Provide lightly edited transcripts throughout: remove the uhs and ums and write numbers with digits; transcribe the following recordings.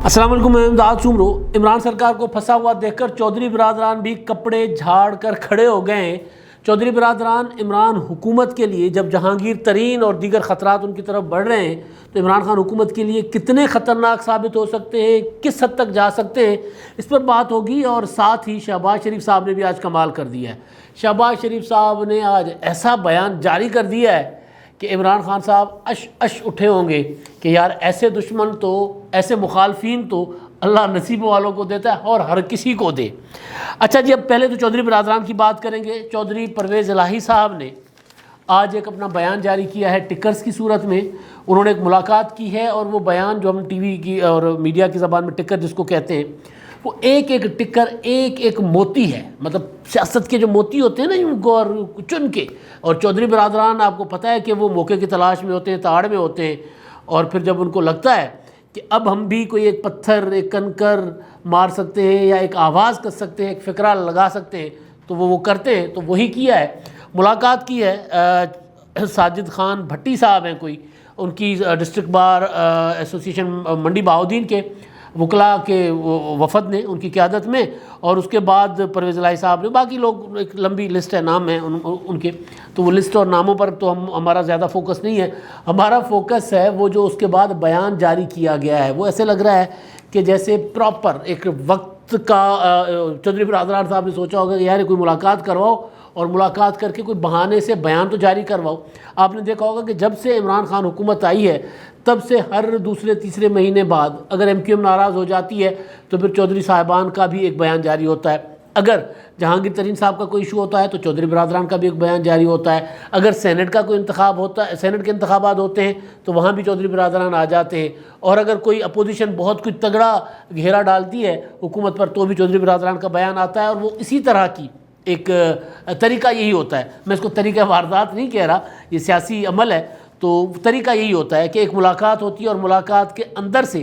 السلام علیکم، میں امداد سمرو۔ عمران سرکار کو پھنسا ہوا دیکھ کر چودھری برادران بھی کپڑے جھاڑ کر کھڑے ہو گئے ہیں۔ چودھری برادران عمران حکومت کے لیے جب جہانگیر ترین اور دیگر خطرات ان کی طرف بڑھ رہے ہیں تو عمران خان حکومت کے لیے کتنے خطرناک ثابت ہو سکتے ہیں، کس حد تک جا سکتے ہیں، اس پر بات ہوگی۔ اور ساتھ ہی شہباز شریف صاحب نے بھی آج کمال کر دیا ہے۔ شہباز شریف صاحب نے آج ایسا بیان جاری کر دیا ہے کہ عمران خان صاحب اش اٹھے ہوں گے کہ یار ایسے دشمن تو، ایسے مخالفین تو اللہ نصیب والوں کو دیتا ہے اور ہر کسی کو دے۔ اچھا جی، اب پہلے تو چودھری برادران کی بات کریں گے۔ چودھری پرویز الہی صاحب نے آج ایک اپنا بیان جاری کیا ہے ٹکرز کی صورت میں۔ انہوں نے ایک ملاقات کی ہے اور وہ بیان جو ہم ٹی وی کی اور میڈیا کی زبان میں ٹکر جس کو کہتے ہیں، وہ ایک ایک ٹکر ایک ایک موتی ہے۔ مطلب سیاست کے جو موتی ہوتے ہیں نا یوں گور چن کے، اور چودھری برادران آپ کو پتہ ہے کہ وہ موقع کی تلاش میں ہوتے ہیں، تاڑ میں ہوتے ہیں، اور پھر جب ان کو لگتا ہے کہ اب ہم بھی کوئی ایک پتھر، ایک کنکر مار سکتے ہیں یا ایک آواز کر سکتے ہیں، ایک فقرہ لگا سکتے ہیں تو وہ کرتے ہیں۔ تو وہی کیا ہے، ملاقات کی ہے۔ ساجد خان بھٹی صاحب ہیں کوئی، ان کی ڈسٹرکٹ بار ایسوسیشن منڈی بہاؤدین کے وکلاء کے وفد نے ان کی قیادت میں، اور اس کے بعد پرویز الہی صاحب نے، باقی لوگ، ایک لمبی لسٹ ہے نام ہے ان کے، تو وہ لسٹ اور ناموں پر تو ہمارا زیادہ فوکس نہیں ہے۔ ہمارا فوکس ہے وہ جو اس کے بعد بیان جاری کیا گیا ہے۔ وہ ایسے لگ رہا ہے کہ جیسے پراپر ایک وقت کا چودھری برادران صاحب نے سوچا ہوگا کہ یار کوئی ملاقات کرواؤ، اور ملاقات کر کے کوئی بہانے سے بیان تو جاری کرواؤ۔ آپ نے دیکھا ہوگا کہ جب سے عمران خان حکومت آئی ہے تب سے ہر دوسرے تیسرے مہینے بعد اگر ایم کیو ایم ناراض ہو جاتی ہے تو پھر چودھری صاحبان کا بھی ایک بیان جاری ہوتا ہے۔ اگر جہانگیر ترین صاحب کا کوئی ایشو ہوتا ہے تو چودھری برادران کا بھی ایک بیان جاری ہوتا ہے۔ اگر سینٹ کا کوئی انتخاب ہوتا ہے، سینٹ کے انتخابات ہوتے ہیں تو وہاں بھی چودھری برادران آ جاتے ہیں۔ اور اگر کوئی اپوزیشن بہت کچھ تگڑا گھیرا ڈالتی ہے حکومت پر تو بھی چودھری برادران کا بیان آتا ہے۔ اور وہ اسی طرح کی ایک طریقہ یہی ہوتا ہے۔ میں اس کو طریقہ واردات نہیں کہہ رہا، یہ سیاسی عمل ہے، تو طریقہ یہی ہوتا ہے کہ ایک ملاقات ہوتی ہے اور ملاقات کے اندر سے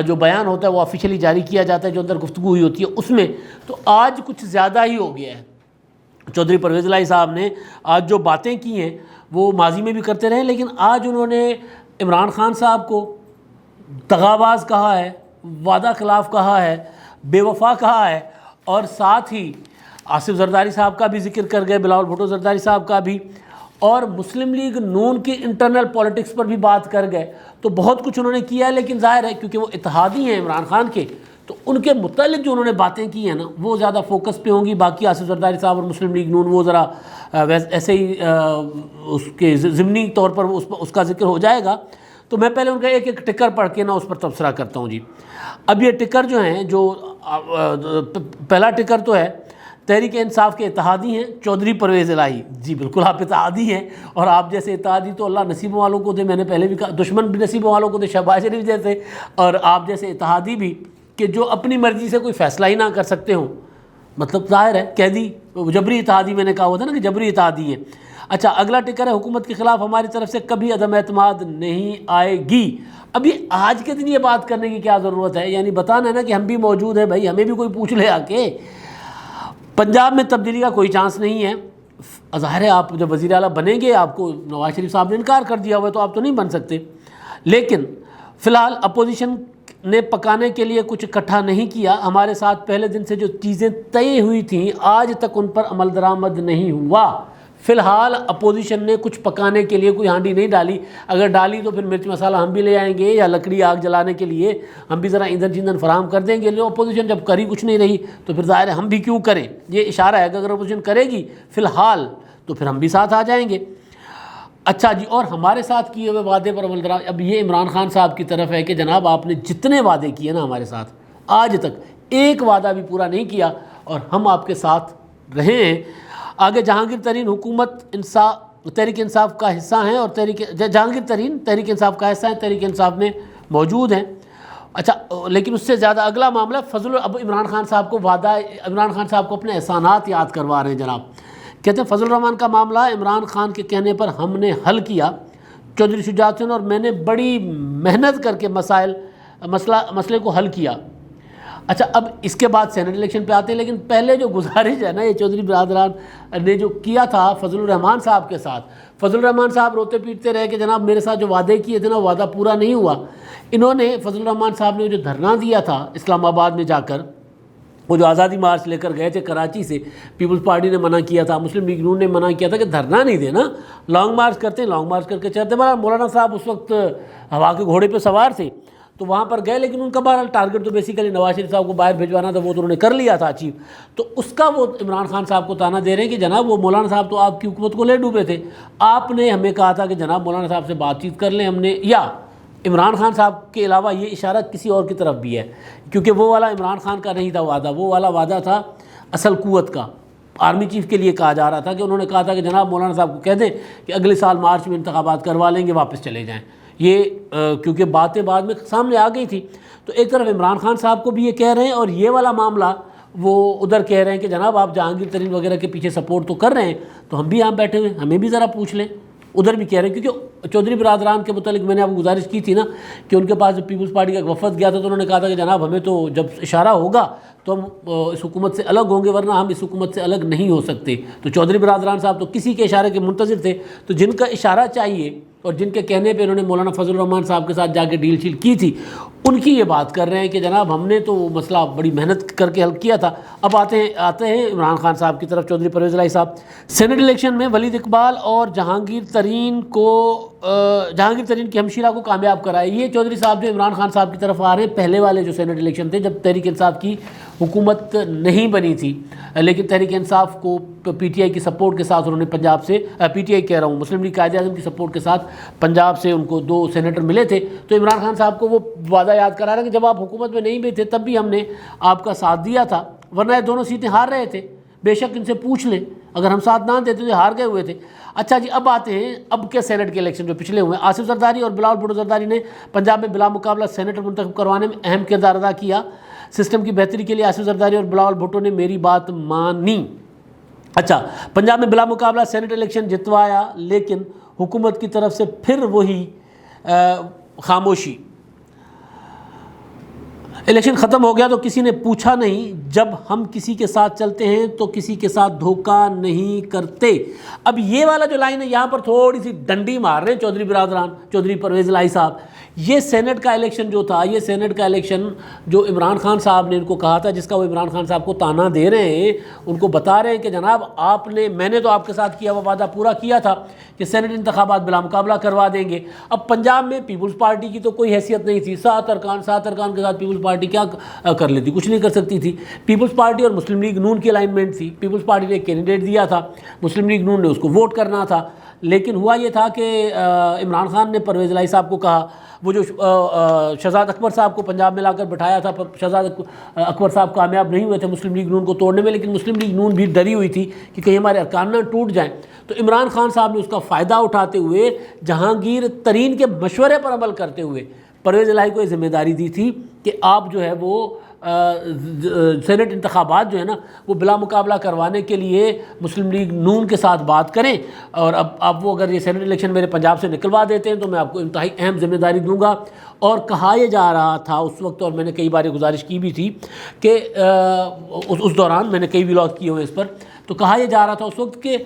جو بیان ہوتا ہے وہ آفیشلی جاری کیا جاتا ہے، جو اندر گفتگو ہوئی ہوتی ہے اس میں۔ تو آج کچھ زیادہ ہی ہو گیا ہے۔ چودھری پرویز الہی صاحب نے آج جو باتیں کی ہیں وہ ماضی میں بھی کرتے رہے، لیکن آج انہوں نے عمران خان صاحب کو دغاباز کہا ہے، وعدہ خلاف کہا ہے، بے وفا کہا ہے، اور ساتھ ہی آصف زرداری صاحب کا بھی ذکر کر گئے، بلاول بھٹو زرداری صاحب کا بھی، اور مسلم لیگ نون کی انٹرنل پولیٹکس پر بھی بات کر گئے۔ تو بہت کچھ انہوں نے کیا ہے، لیکن ظاہر ہے کیونکہ وہ اتحادی ہیں عمران خان کے، تو ان کے متعلق جو انہوں نے باتیں کی ہیں نا وہ زیادہ فوکس پہ ہوں گی۔ باقی آصف زرداری صاحب اور مسلم لیگ نون وہ ذرا ایسے ہی اس کے ضمنی طور پر اس کا ذکر ہو جائے گا۔ تو میں پہلے ان کا ایک ایک ٹکر پڑھ کے نا اس پر تبصرہ کرتا ہوں جی۔ اب یہ ٹکر جو ہیں، جو پہلا ٹکر تو ہے تحریک انصاف کے اتحادی ہیں چودھری پرویز الہی۔ جی بالکل آپ اتحادی ہیں، اور آپ جیسے اتحادی تو اللہ نصیب والوں کو دے۔ میں نے پہلے بھی کہا دشمن بھی نصیب والوں کو دے، شہباز شریف جیسے، اور آپ جیسے اتحادی بھی کہ جو اپنی مرضی سے کوئی فیصلہ ہی نہ کر سکتے ہوں۔ مطلب ظاہر ہے قیدی، جبری اتحادی میں نے کہا ہوا تھا نا کہ جبری اتحادی ہیں۔ اچھا، اگلا ٹکر ہے حکومت کے خلاف ہماری طرف سے کبھی عدم اعتماد نہیں آئے گی۔ اب یہ آج کے دن یہ بات کرنے کی کیا ضرورت ہے؟ یعنی بتانا ہے نا کہ ہم بھی موجود ہیں بھائی، ہمیں بھی کوئی پوچھ لے آ کے۔ پنجاب میں تبدیلی کا کوئی چانس نہیں ہے۔ ظاہر ہے آپ جب وزیر اعلیٰ بنیں گے، آپ کو نواز شریف صاحب نے انکار کر دیا ہوا ہے تو آپ تو نہیں بن سکتے، لیکن فی الحال اپوزیشن نے پکانے کے لیے کچھ اکٹھا نہیں کیا۔ ہمارے ساتھ پہلے دن سے جو چیزیں طے ہوئی تھیں آج تک ان پر عمل درآمد نہیں ہوا۔ فی الحال اپوزیشن نے کچھ پکانے کے لیے کوئی ہانڈی نہیں ڈالی۔ اگر ڈالی تو پھر مرچ مسالہ ہم بھی لے آئیں گے، یا لکڑی آگ جلانے کے لیے ہم بھی ذرا ایندھن چیندھن فراہم کر دیں گے۔ اپوزیشن جب کری کچھ نہیں رہی تو پھر ظاہر ہے ہم بھی کیوں کریں۔ یہ اشارہ ہے کہ اگر اپوزیشن کرے گی فی الحال تو پھر ہم بھی ساتھ آ جائیں گے۔ اچھا جی، اور ہمارے ساتھ کیے ہوئے وعدے پر عمل درآمد، اب یہ عمران خان صاحب کی طرف ہے کہ جناب آپ نے جتنے وعدے کیے نا ہمارے ساتھ، آج تک ایک وعدہ بھی پورا نہیں کیا، اور ہم آپ کے ساتھ رہے ہیں۔ آگے جہانگیر ترین حکومت تحریک انصاف کا حصہ ہیں، اور جہانگیر ترین تحریک انصاف کا حصہ ہیں، تحریک انصاف میں موجود ہیں۔ اچھا، لیکن اس سے زیادہ اگلا معاملہ اب عمران خان صاحب کو عمران خان صاحب کو اپنے احسانات یاد کروا رہے ہیں جناب۔ کہتے ہیں فضل الرحمان کا معاملہ عمران خان کے کہنے پر ہم نے حل کیا۔ چودھری شجاعت حسین اور میں نے بڑی محنت کر کے مسئلے کو حل کیا۔ اچھا اب اس کے بعد سینٹ الیکشن پہ آتے ہیں، لیکن پہلے جو گزارش ہے نا یہ چودھری برادران نے جو کیا تھا فضل الرحمان صاحب کے ساتھ، فضل الرحمان صاحب روتے پیٹتے رہے کہ جناب میرے ساتھ جو وعدے کیے تھے نا وعدہ پورا نہیں ہوا۔ انہوں نے فضل الرحمان صاحب نے جو دھرنا دیا تھا اسلام آباد میں جا کر، وہ جو آزادی مارچ لے کر گئے تھے کراچی سے، پیپلز پارٹی نے منع کیا تھا، مسلم لیگ نون نے منع کیا تھا کہ دھرنا نہیں دینا، لانگ مارچ کرتے ہیں، لانگ مارچ کر کے چلتے۔ مولانا صاحب اس وقت ہوا کے گھوڑے پہ سوار تھے تو وہاں پر گئے، لیکن ان کا بہرحال ٹارگٹ تو بیسیکلی نواز شریف صاحب کو باہر بھجوانا تھا، وہ تو انہوں نے کر لیا تھا اچیو۔ تو اس کا وہ عمران خان صاحب کو تانا دے رہے ہیں کہ جناب وہ مولانا صاحب تو آپ کی حکومت کو لے ڈوبے تھے، آپ نے ہمیں کہا تھا کہ جناب مولانا صاحب سے بات چیت کر لیں، ہم نے، یا عمران خان صاحب کے علاوہ یہ اشارہ کسی اور کی طرف بھی ہے، کیونکہ وہ والا عمران خان کا نہیں تھا وعدہ، وہ والا وعدہ تھا اصل قوت کا، آرمی چیف کے لیے کہا جا رہا تھا کہ انہوں نے کہا تھا کہ جناب مولانا صاحب کو کہہ دیں کہ اگلے سال مارچ میں انتخابات کروا لیں گے، واپس چلے جائیں۔ یہ کیونکہ باتیں بعد میں سامنے آ گئی تھی، تو ایک طرف عمران خان صاحب کو بھی یہ کہہ رہے ہیں، اور یہ والا معاملہ وہ ادھر کہہ رہے ہیں کہ جناب آپ جہانگیر ترین وغیرہ کے پیچھے سپورٹ تو کر رہے ہیں، تو ہم بھی یہاں بیٹھے ہوئے ہمیں بھی ذرا پوچھ لیں۔ ادھر بھی کہہ رہے ہیں، کیونکہ چودھری برادران کے متعلق میں نے آپ کو گزارش کی تھی نا کہ ان کے پاس جب پیپلز پارٹی کا ایک وفد گیا تھا تو انہوں نے کہا تھا کہ جناب ہمیں تو جب اشارہ ہوگا تو ہم اس حکومت سے الگ ہوں گے، ورنہ ہم اس حکومت سے الگ نہیں ہو سکتے۔ تو چودھری برادران صاحب تو کسی کے اشارے کے منتظر تھے، تو جن کا اشارہ چاہیے اور جن کے کہنے پہ انہوں نے مولانا فضل الرحمان صاحب کے ساتھ جا کے ڈیل شیل کی تھی، ان کی یہ بات کر رہے ہیں کہ جناب ہم نے تو وہ مسئلہ بڑی محنت کر کے حل کیا تھا۔ اب آتے ہیں عمران خان صاحب کی طرف، چودھری پرویز الہی صاحب۔ سینٹ الیکشن میں ولید اقبال اور جہانگیر ترین کی ہمشیرہ کو کامیاب کرائے، یہ چودھری صاحب جو عمران خان صاحب کی طرف آ رہے ہیں، پہلے والے جو سینٹ الیکشن تھے جب تحریک انصاف کی حکومت نہیں بنی تھی، لیکن تحریک انصاف کو پی ٹی آئی کی سپورٹ کے ساتھ انہوں نے پنجاب سے، پی ٹی آئی کہہ رہا ہوں، مسلم لیگ قائد اعظم کی سپورٹ کے ساتھ پنجاب سے ان کو 2 سینیٹر ملے تھے۔ تو عمران خان صاحب کو وہ وعدہ یاد کرا رہا ہے کہ جب آپ حکومت میں نہیں بھی تھے تب بھی ہم نے آپ کا ساتھ دیا تھا، ورنہ یہ دونوں سیٹیں ہار رہے تھے، بے شک ان سے پوچھ لیں، اگر ہم ساتھ نہ دیتے تو ہار گئے ہوئے تھے۔ اچھا جی، اب آتے ہیں اب کے سینٹ کے الیکشن جو پچھلے ہوئے ہیں۔ آصف زرداری اور بلاول بھٹو زرداری نے پنجاب میں بلا مقابلہ سینیٹر منتخب کروانے میں اہم کردار ادا کیا۔ سسٹم کی بہتری کے لیے آصف زرداری اور بلاول بھٹو نے میری بات مانی۔ اچھا، پنجاب میں بلا مقابلہ سینٹ الیکشن جتوایا، لیکن حکومت کی طرف سے پھر وہی خاموشی۔ الیکشن ختم ہو گیا تو کسی نے پوچھا نہیں، جب ہم کسی کے ساتھ چلتے ہیں تو کسی کے ساتھ دھوکہ نہیں کرتے۔ اب یہ والا جو لائن ہے یہاں پر تھوڑی سی ڈنڈی مار رہے ہیں چودھری برادران، چودھری پرویز الہی صاحب۔ یہ سینٹ کا الیکشن جو تھا، یہ سینٹ کا الیکشن جو عمران خان صاحب نے ان کو کہا تھا، جس کا وہ عمران خان صاحب کو تانا دے رہے ہیں، ان کو بتا رہے ہیں کہ جناب آپ نے، میں نے تو آپ کے ساتھ کیا وہ وعدہ پورا کیا تھا کہ سینٹ انتخابات بلا مقابلہ کروا دیں گے۔ اب پنجاب میں پیپلز پارٹی کی تو کوئی حیثیت نہیں تھی، 7 ارکان کے ساتھ پیپلز پارٹی کیا کر لیتی، کچھ نہیں کر سکتی تھی۔ پیپلز پارٹی اور مسلم لیگ نون کی الائنمنٹ تھی، پیپلز پارٹی نے ایک کینڈیڈیٹ دیا تھا، مسلم لیگ نون نے اس کو ووٹ کرنا تھا، لیکن ہوا یہ تھا کہ عمران خان نے پرویز الہی صاحب کو کہا، وہ جو شہزاد اکبر صاحب کو پنجاب میں لا کر بٹھایا تھا، شہزاد اکبر صاحب کامیاب نہیں ہوئے تھے مسلم لیگ نون کو توڑنے میں، لیکن مسلم لیگ نون بھی ڈری ہوئی تھی کہ کہیں ہمارے ارکان نہ ٹوٹ جائیں۔ تو عمران خان صاحب نے اس کا فائدہ اٹھاتے ہوئے، جہانگیر ترین کے مشورے پر عمل کرتے ہوئے پرویز الہی کو یہ ذمہ داری دی تھی کہ آپ جو ہے وہ سینٹ انتخابات جو ہے نا وہ بلا مقابلہ کروانے کے لیے مسلم لیگ نون کے ساتھ بات کریں، اور اب وہ اگر یہ سینٹ الیکشن میرے پنجاب سے نکلوا دیتے ہیں تو میں آپ کو انتہائی اہم ذمہ داری دوں گا۔ اور کہا یہ جا رہا تھا اس وقت، اور میں نے کئی بار یہ گزارش کی بھی تھی کہ اس دوران میں نے کئی ولاگ کیے ہوئے اس پر، تو کہا یہ جا رہا تھا اس وقت کہ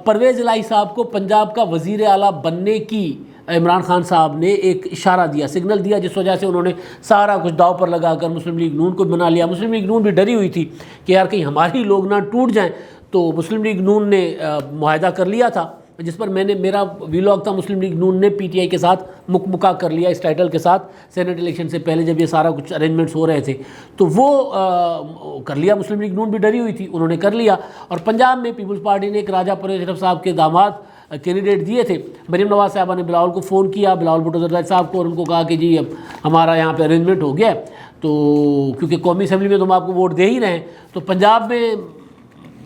پرویز الہی صاحب کو پنجاب کا وزیر اعلیٰ بننے کی عمران خان صاحب نے ایک اشارہ دیا، سگنل دیا، جس وجہ سے انہوں نے سارا کچھ داؤ پر لگا کر مسلم لیگ نون کو بنا لیا۔ مسلم لیگ نون بھی ڈری ہوئی تھی کہ یار کہیں ہماری لوگ نہ ٹوٹ جائیں، تو مسلم لیگ نون نے معاہدہ کر لیا تھا، جس پر میں نے، میرا ویلاگ تھا، مسلم لیگ نون نے پی ٹی آئی کے ساتھ مکمکا کر لیا اس ٹائٹل کے ساتھ سینٹ الیکشن سے پہلے، جب یہ سارا کچھ ارینجمنٹس ہو رہے تھے تو وہ کر لیا۔ مسلم لیگ نون بھی ڈری ہوئی تھی، انہوں نے کر لیا۔ اور پنجاب میں پیپلز پارٹی نے ایک راجہ پرویز اشرف صاحب کے داماد کینڈیڈیٹ دیے تھے، مریم نواز صاحبہ نے بلاول کو فون کیا، بلاول بھٹو زرداری صاحب کو، اور ان کو کہا کہ جی اب ہمارا یہاں پہ ارینجمنٹ ہو گیا ہے، تو کیونکہ قومی اسمبلی میں تو ہم آپ کو ووٹ دے ہی رہے ہیں، تو پنجاب میں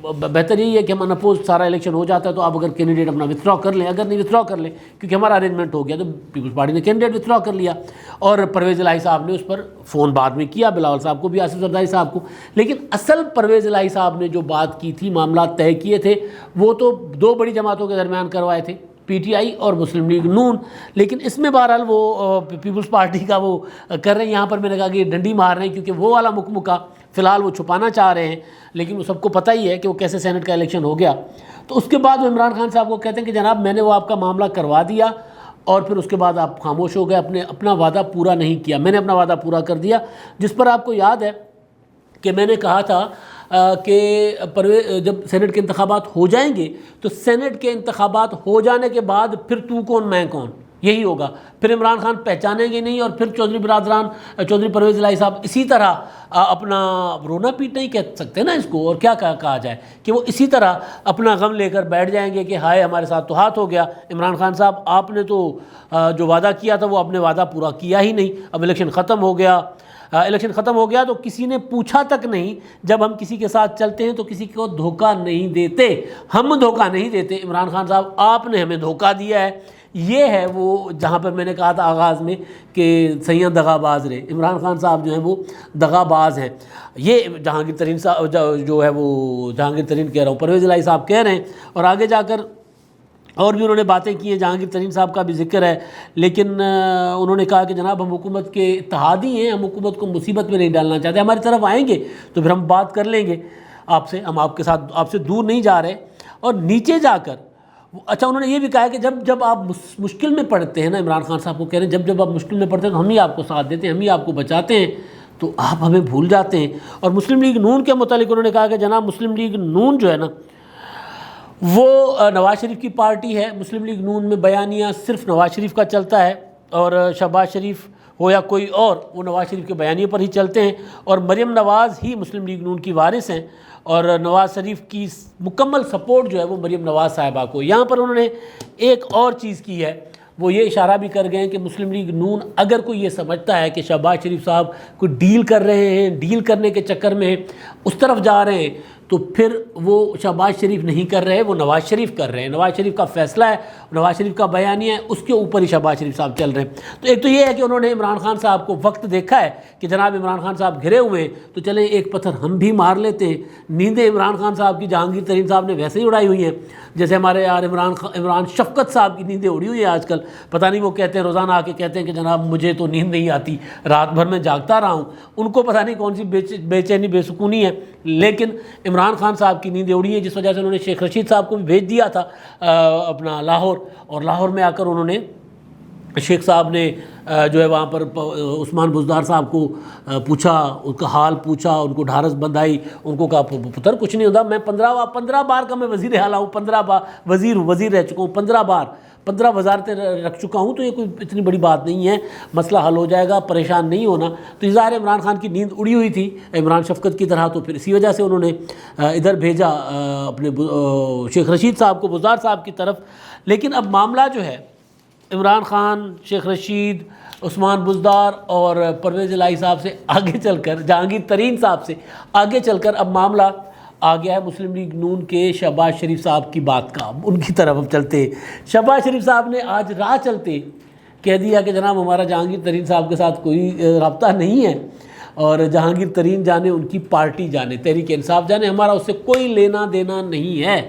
بہتر یہی ہے کہ ہم انپوز سارا الیکشن ہو جاتا ہے، تو آپ اگر کینڈیڈیٹ اپنا وتھڈرا کر لیں، اگر نہیں وتھڈرا کر لیں کیونکہ ہمارا ارینجمنٹ ہو گیا، تو پیپلز پارٹی نے کینڈیڈیٹ وتھڈرا کر لیا، اور پرویز الہی صاحب نے اس پر فون بعد میں کیا، بلاول صاحب کو بھی، آصف زرداری صاحب کو۔ لیکن اصل پرویز الہی صاحب نے جو بات کی تھی، معاملات طے کیے تھے، وہ تو 2 بڑی جماعتوں کے درمیان کروائے تھے، پی ٹی آئی اور مسلم لیگ نون. لیکن اس میں بہرحال وہ پیپلز پارٹی کا وہ کر رہے ہیں. یہاں پر میں نے کہا کہ یہ ڈنڈی مار رہے ہیں کیونکہ وہ والا مکمکہ فی الحال وہ چھپانا چاہ رہے ہیں، لیکن وہ سب کو پتہ ہی ہے کہ وہ کیسے سینٹ کا الیکشن ہو گیا. تو اس کے بعد وہ عمران خان صاحب کو کہتے ہیں کہ جناب میں نے وہ آپ کا معاملہ کروا دیا اور پھر اس کے بعد آپ خاموش ہو گئے، اپنا وعدہ پورا نہیں کیا. میں نے اپنا وعدہ پورا کر دیا، جس پر آپ کو یاد ہے کہ میں نے کہا تھا کہ جب سینٹ کے انتخابات ہو جائیں گے تو سینٹ کے انتخابات ہو جانے کے بعد پھر تو کون میں کون یہی ہوگا. پھر عمران خان پہچانیں گے نہیں، اور پھر چودھری برادران چودھری پرویز الہی صاحب اسی طرح اپنا رونا پیٹنا ہی کہہ سکتے ہیں نا اس کو، اور کیا کہا جائے کہ وہ اسی طرح اپنا غم لے کر بیٹھ جائیں گے کہ ہائے ہمارے ساتھ تو ہاتھ ہو گیا. عمران خان صاحب آپ نے تو جو وعدہ کیا تھا وہ آپ نے وعدہ پورا کیا ہی نہیں. اب الیکشن ختم ہو گیا تو کسی نے پوچھا تک نہیں. جب ہم کسی کے ساتھ چلتے ہیں تو کسی کو دھوکہ نہیں دیتے، ہم دھوکہ نہیں دیتے. عمران خان صاحب آپ نے ہمیں دھوکہ دیا ہے. یہ ہے وہ جہاں پر میں نے کہا تھا آغاز میں کہ سیاں دغا باز رہے. عمران خان صاحب جو ہیں وہ دغا باز ہیں. یہ جہانگیر ترین صاحب جو ہے وہ جہانگیر ترین کہہ رہا ہوں، پرویز الہی صاحب کہہ رہے ہیں. اور آگے جا کر اور بھی انہوں نے باتیں کی ہیں، جہانگیر ترین صاحب کا بھی ذکر ہے، لیکن انہوں نے کہا کہ جناب ہم حکومت کے اتحادی ہیں، ہم حکومت کو مصیبت میں نہیں ڈالنا چاہتے. ہماری طرف آئیں گے تو پھر ہم بات کر لیں گے آپ سے، ہم آپ کے ساتھ آپ سے دور نہیں جا رہے. اور نیچے جا کر اچھا انہوں نے یہ بھی کہا کہ جب آپ مشکل میں پڑتے ہیں نا، عمران خان صاحب کو کہہ رہے ہیں جب آپ مشکل میں پڑتے ہیں تو ہم ہی آپ کو ساتھ دیتے ہیں، ہم ہی آپ کو بچاتے ہیں، تو آپ ہمیں بھول جاتے ہیں. اور مسلم لیگ نون کے متعلق انہوں نے کہا کہ جناب مسلم لیگ نون جو ہے نا وہ نواز شریف کی پارٹی ہے. مسلم لیگ نون میں بیانیہ صرف نواز شریف کا چلتا ہے، اور شہباز شریف ہو یا کوئی اور وہ نواز شریف کے بیانیے پر ہی چلتے ہیں. اور مریم نواز ہی مسلم لیگ نون کی وارث ہیں، اور نواز شریف کی مکمل سپورٹ جو ہے وہ مریم نواز صاحبہ کو. یہاں پر انہوں نے ایک اور چیز کی ہے، وہ یہ اشارہ بھی کر گئے ہیں کہ مسلم لیگ نون اگر کوئی یہ سمجھتا ہے کہ شہباز شریف صاحب کوئی ڈیل کر رہے ہیں، ڈیل کرنے کے چکر میں اس طرف جا رہے ہیں، تو پھر وہ شہباز شریف نہیں کر رہے، وہ نواز شریف کر رہے ہیں. نواز شریف کا فیصلہ ہے، نواز شریف کا بیانیہ ہے، اس کے اوپر ہی شہباز شریف صاحب چل رہے ہیں. تو ایک تو یہ ہے کہ انہوں نے عمران خان صاحب کو وقت دیکھا ہے کہ جناب عمران خان صاحب گھرے ہوئے ہیں تو چلیں ایک پتھر ہم بھی مار لیتے ہیں. نیندیں عمران خان صاحب کی جہانگیر ترین صاحب نے ویسے ہی اڑائی ہوئی ہیں، جیسے ہمارے یار عمران شفقت صاحب کی نیندیں اڑی ہوئی ہیں آج کل. پتہ نہیں وہ کہتے ہیں روزانہ آ کے کہتے ہیں کہ جناب مجھے تو نیند نہیں آتی، رات بھر میں جاگتا رہا ہوں. ان کو پتہ نہیں کون سی بے چینی بے سکونی ہے، لیکن عمران خان صاحب کی نیندیں اڑی ہیں، جس وجہ سے انہوں نے شیخ رشید صاحب کو بھی بھیج دیا تھا اپنا لاہور. اور لاہور میں آ کر انہوں نے شیخ صاحب نے جو ہے وہاں پر عثمان بزدار صاحب کو پوچھا، ان کا حال پوچھا، ان کو ڈھارس بندھائی، ان کو کہا پتر کچھ نہیں ہوتا، میں 15 بار کا میں وزیر اعلیٰ ہوں، 15 بار وزیر رہ چکا ہوں، 15 وزارتیں رکھ چکا ہوں، تو یہ کوئی اتنی بڑی بات نہیں ہے، مسئلہ حل ہو جائے گا، پریشان نہیں ہونا. تو ظاہر عمران خان کی نیند اڑی ہوئی تھی عمران شفقت کی طرح، تو پھر اسی وجہ سے انہوں نے ادھر بھیجا اپنے شیخ رشید صاحب کو بزدار صاحب کی طرف. لیکن اب معاملہ جو ہے عمران خان، شیخ رشید، عثمان بزدار اور پرویز الہی صاحب سے آگے چل کر، جہانگیر ترین صاحب سے آگے چل کر اب معاملہ آ گیا ہے مسلم لیگ نون کے شہباز شریف صاحب کی بات کا. ان کی طرف اب چلتے ہیں. شہباز شریف صاحب نے آج راہ چلتے کہہ دیا کہ جناب ہمارا جہانگیر ترین صاحب کے ساتھ کوئی رابطہ نہیں ہے، اور جہانگیر ترین جانے، ان کی پارٹی جانے، تحریک انصاف جانے، ہمارا اس سے کوئی لینا دینا نہیں ہے.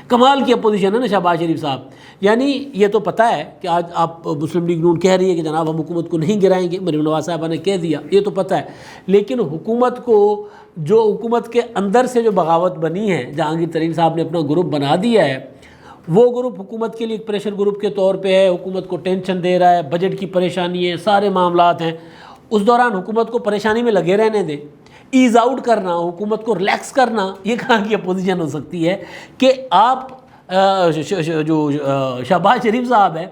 کمال کی اپوزیشن ہے نا شہباز شریف صاحب. یعنی یہ تو پتہ ہے کہ آج آپ مسلم لیگ نون کہہ رہی ہے کہ جناب ہم حکومت کو نہیں گرائیں گے، مریم نواز صاحبہ نے کہہ دیا، یہ تو پتہ ہے. لیکن حکومت کو جو حکومت کے اندر سے جو بغاوت بنی ہے، جہانگیر ترین صاحب نے اپنا گروپ بنا دیا ہے، وہ گروپ حکومت کے لیے ایک پریشر گروپ کے طور پہ ہے، حکومت کو ٹینشن دے رہا ہے، بجٹ کی پریشانی ہے، سارے معاملات ہیں. اس دوران حکومت کو پریشانی میں لگے رہنے دیں، ایز آؤٹ کرنا، حکومت کو ریلیکس کرنا، یہ کہاں کی اپوزیشن ہو سکتی ہے کہ آپ جو شہباز شریف صاحب ہے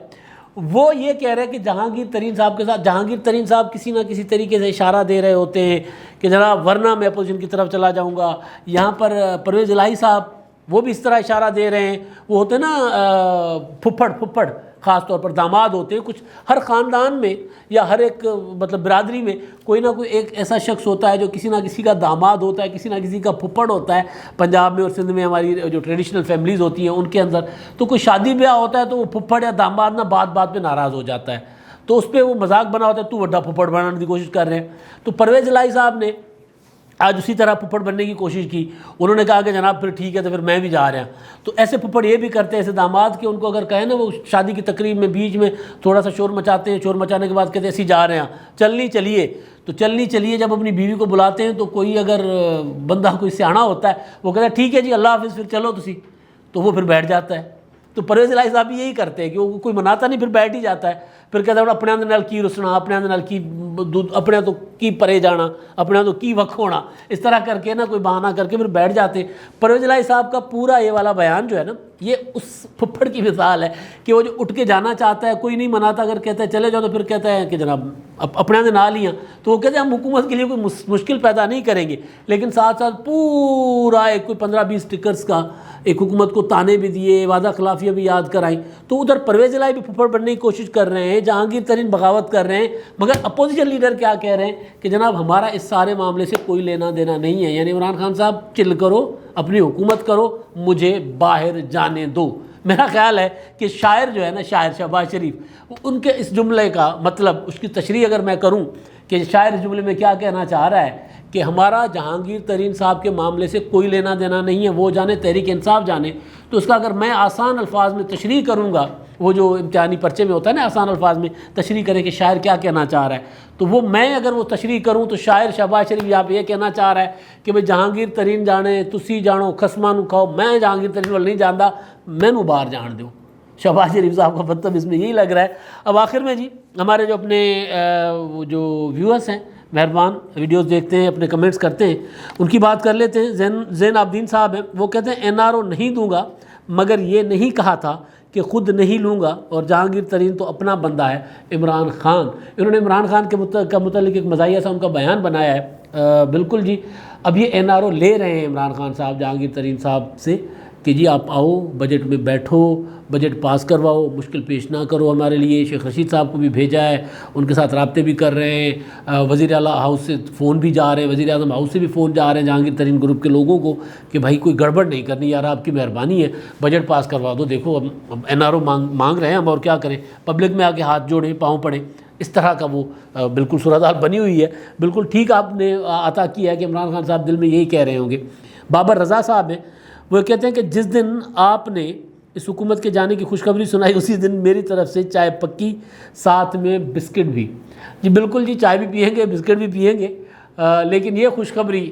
وہ یہ کہہ رہے ہیں کہ جہانگیر ترین صاحب کے ساتھ، جہانگیر ترین صاحب کسی نہ کسی طریقے سے اشارہ دے رہے ہوتے ہیں کہ جناب ورنہ میں اپوزیشن کی طرف چلا جاؤں گا. یہاں پر پرویز الہی صاحب وہ بھی اس طرح اشارہ دے رہے ہیں. وہ ہوتے ہیں نا پھپھڑ، خاص طور پر داماد ہوتے ہیں. کچھ ہر خاندان میں یا ہر ایک مطلب برادری میں کوئی نہ کوئی ایک ایسا شخص ہوتا ہے جو کسی نہ کسی کا داماد ہوتا ہے، کسی نہ کسی کا پھپھڑ ہوتا ہے. پنجاب میں اور سندھ میں ہماری جو ٹریڈیشنل فیملیز ہوتی ہیں ان کے اندر تو کوئی شادی بیاہ ہوتا ہے تو وہ پھپھڑ یا داماد نہ بات پہ ناراض ہو جاتا ہے، تو اس پہ وہ مذاق بنا ہوتا ہے، تو بڑا پھپھڑ بنانے کی کوشش کر رہے ہیں. تو پرویز الہی صاحب نے آج اسی طرح پھپھڑ بننے کی کوشش کی، انہوں نے کہا کہ جناب پھر ٹھیک ہے تو پھر میں بھی جا رہا ہوں۔ تو ایسے پھپھڑ یہ بھی کرتے ہیں، ایسے داماد کہ ان کو اگر کہیں نا وہ شادی کی تقریب میں بیچ میں تھوڑا سا شور مچاتے ہیں، شور مچانے کے بعد کہتے ہیں اسی جا رہے ہیں، چلنی چلیے، تو چلنی چلیے جب اپنی بیوی کو بلاتے ہیں تو کوئی اگر بندہ کوئی سیاںا ہوتا ہے وہ کہتا ہے ٹھیک ہے جی اللہ حافظ پھر چلو تسی، تو وہ پھر بیٹھ جاتا ہے۔ تو پرویز الہی صاحب بھی یہی کرتے ہیں کہ وہ کوئی مناتا نہیں، پھر بیٹھ ہی جاتا ہے، پھر کہتا ہے اپنے اندر نال کی رسنا، اپنے اندر نال کی اپنے تو کی پرے جانا، اپنے تو کی وقت ہونا، اس طرح کر کے نا کوئی بہانہ کر کے پھر بیٹھ جاتے ہیں۔ پرویز الہی صاحب کا پورا یہ والا بیان جو ہے نا یہ اس پھپھڑ کی مثال ہے کہ وہ جو اٹھ کے جانا چاہتا ہے، کوئی نہیں مناتا، اگر کہتا ہے چلے جاؤ تو پھر کہتا ہے کہ جناب اپنے اندر نال ہی ہیں، تو وہ کہتے ہیں ہم حکومت کے لیے کوئی مشکل پیدا نہیں کریں گے، لیکن ساتھ ساتھ پورا ایک کوئی 15-20 سٹکرز کا ایک حکومت کو تانے بھی دیے، وعدہ خلافیاں بھی یاد کرائیں۔ تو ادھر پرویز الہی بھی پھپھڑ بننے کی کوشش کر رہے ہیں، جہانگیر ترین بغاوت کر رہے ہیں، مگر اپوزیشن لیڈر کیا کہہ رہے ہیں کہ جناب ہمارا اس سارے معاملے سے کوئی لینا دینا نہیں ہے، یعنی عمران خان صاحب چل کرو، اپنی حکومت کرو، مجھے باہر جانے دو۔ میرا خیال ہے کہ شاعر جو ہے نا، شاعر شہباز شریف، ان کے اس جملے کا مطلب، اس کی تشریح اگر میں کروں کہ شاعر اس جملے میں کیا کہنا چاہ رہا ہے کہ ہمارا جہانگیر ترین صاحب کے معاملے سے کوئی لینا دینا نہیں ہے، وہ جانے تحریک انصاف جانے، تو اس کا اگر میں آسان الفاظ میں تشریح کروں گا، وہ جو امتحانی پرچے میں ہوتا ہے نا آسان الفاظ میں تشریح کریں کہ شاعر کیا کہنا چاہ رہا ہے، تو وہ میں اگر وہ تشریح کروں تو شاعر شہباز شریف یہاں پہ یہ کہنا چاہ رہا ہے کہ بھئی جہانگیر ترین جانے تسی جانو خسماں نو کھاؤ، میں جہانگیر ترین وال نہیں جاندا، مینوں باہر جان دیو۔ شہباز شریف صاحب کا مطلب اس میں یہی لگ رہا ہے۔ اب آخر میں جی ہمارے جو اپنے جو ویورز ہیں، مہربان ویڈیوز دیکھتے ہیں، اپنے کمنٹس کرتے ہیں، ان کی بات کر لیتے ہیں۔ زین عابدین صاحب ہیں، وہ کہتے ہیں NRO نہیں دوں گا، مگر یہ نہیں کہا تھا کہ خود نہیں لوں گا، اور جہانگیر ترین تو اپنا بندہ ہے عمران خان۔ انہوں نے عمران خان کے متعلق ایک مزاحیہ سا ان کا بیان بنایا ہے۔ بالکل جی، اب یہ NRO لے رہے ہیں عمران خان صاحب جہانگیر ترین صاحب سے کہ جی آپ آؤ، بجٹ میں بیٹھو، بجٹ پاس کرواؤ، مشکل پیش نہ کرو ہمارے لیے۔ شیخ رشید صاحب کو بھی بھیجا ہے، ان کے ساتھ رابطے بھی کر رہے ہیں، وزیر اعلیٰ ہاؤس سے فون بھی جا رہے ہیں، وزیر اعظم ہاؤس سے بھی فون جا رہے ہیں جہانگیر ترین گروپ کے لوگوں کو کہ بھائی کوئی گڑبڑ نہیں کرنی یار، آپ کی مہربانی ہے، بجٹ پاس کروا دو۔ دیکھو اب NRO مانگ رہے ہیں، ہم اور کیا کریں، پبلک میں آ کے ہاتھ جوڑیں، پاؤں پڑیں، اس طرح کا وہ بالکل صورتحال بنی ہوئی ہے۔ بالکل ٹھیک آپ نے عطا کیا ہے کہ عمران خان صاحب دل میں یہی کہہ رہے ہوں گے۔ بابر رضا صاحب ہیں، وہ کہتے ہیں کہ جس دن آپ نے اس حکومت کے جانے کی خوشخبری سنائی اسی دن میری طرف سے چائے پکی، ساتھ میں بسکٹ بھی۔ جی بالکل جی، چائے بھی پئیں گے، بسکٹ بھی پئیں گے، لیکن یہ خوشخبری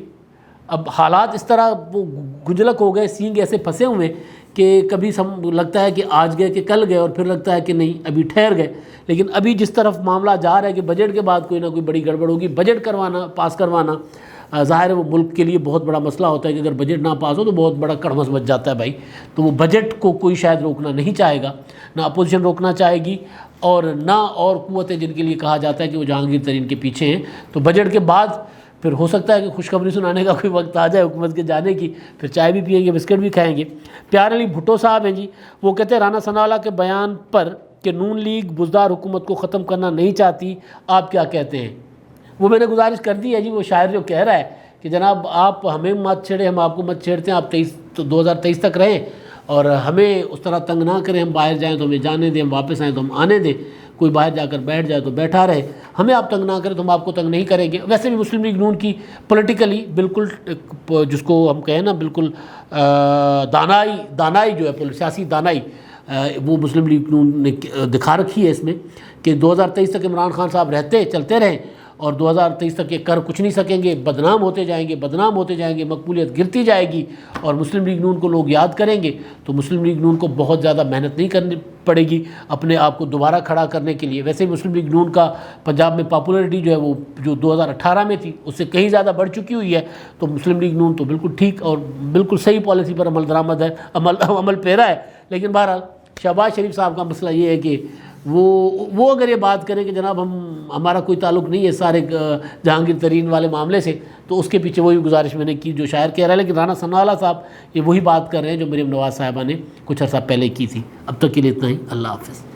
اب حالات اس طرح وہ گجلک ہو گئے، سینگ ایسے پھنسے ہوئے کہ کبھی لگتا ہے کہ آج گئے کہ کل گئے، اور پھر لگتا ہے کہ نہیں ابھی ٹھہر گئے۔ لیکن ابھی جس طرف معاملہ جا رہا ہے کہ بجٹ کے بعد کوئی نہ کوئی بڑی گڑبڑ ہوگی، بجٹ کروانا، پاس کروانا ظاہر ہے وہ ملک کے لیے بہت بڑا مسئلہ ہوتا ہے کہ اگر بجٹ نہ پاس ہو تو بہت بڑا کڑمس بچ جاتا ہے بھائی۔ تو وہ بجٹ کو کوئی شاید روکنا نہیں چاہے گا، نہ اپوزیشن روکنا چاہے گی، اور نہ اور قوتیں جن کے لیے کہا جاتا ہے کہ وہ جہانگیر ترین کے پیچھے ہیں۔ تو بجٹ کے بعد پھر ہو سکتا ہے کہ خوشخبری سنانے کا کوئی وقت آ جائے حکومت کے جانے کی، پھر چائے بھی پئیں گے، بسکٹ بھی کھائیں گے۔ پیار علی بھٹو صاحب ہیں جی، وہ کہتے ہیں رانا ثناءاللہ کے بیان پر کہ نون لیگ بزدار حکومت کو ختم کرنا نہیں چاہتی، آپ کیا کہتے ہیں؟ وہ میں نے گزارش کر دی ہے جی، وہ شاعر جو کہہ رہا ہے کہ جناب آپ ہمیں مت چھیڑیں، ہم آپ کو مت چھیڑتے ہیں، آپ 2023 تک رہیں اور ہمیں اس طرح تنگ نہ کریں، ہم باہر جائیں تو ہمیں جانے دیں، ہم واپس آئیں تو ہم آنے دیں، کوئی باہر جا کر بیٹھ جائے تو بیٹھا رہے، ہمیں آپ تنگ نہ کریں تو ہم آپ کو تنگ نہیں کریں گے۔ ویسے بھی مسلم لیگ نون کی پولیٹیکلی بالکل جس کو ہم کہیں نا بالکل دانائی جو ہے، سیاسی دانائی، وہ مسلم لیگ نون نے دکھا رکھی ہے اس میں کہ 2023 تک عمران خان صاحب رہتے چلتے رہیں، اور 2023 تک یہ کر کچھ نہیں سکیں گے، بدنام ہوتے جائیں گے، مقبولیت گرتی جائے گی، اور مسلم لیگ نون کو لوگ یاد کریں گے۔ تو مسلم لیگ نون کو بہت زیادہ محنت نہیں کرنی پڑے گی اپنے آپ کو دوبارہ کھڑا کرنے کے لیے۔ ویسے مسلم لیگ نون کا پنجاب میں پاپولرٹی جو ہے وہ جو 2018 میں تھی اس سے کہیں زیادہ بڑھ چکی ہوئی ہے، تو مسلم لیگ نون تو بالکل ٹھیک اور بالکل صحیح پالیسی پر عمل درآمد ہے، عمل پیرا ہے۔ لیکن بہرحال شہباز شریف صاحب کا مسئلہ یہ ہے کہ وہ اگر یہ بات کریں کہ جناب ہمارا کوئی تعلق نہیں ہے سارے جہانگیر ترین والے معاملے سے، تو اس کے پیچھے وہی گزارش میں نے کی جو شاعر کہہ رہا ہے۔ لیکن رانا ثناءاللہ صاحب یہ وہی بات کر رہے ہیں جو مریم نواز صاحبہ نے کچھ عرصہ پہلے کی تھی۔ اب تک کے لیے اتنا ہی، اللہ حافظ۔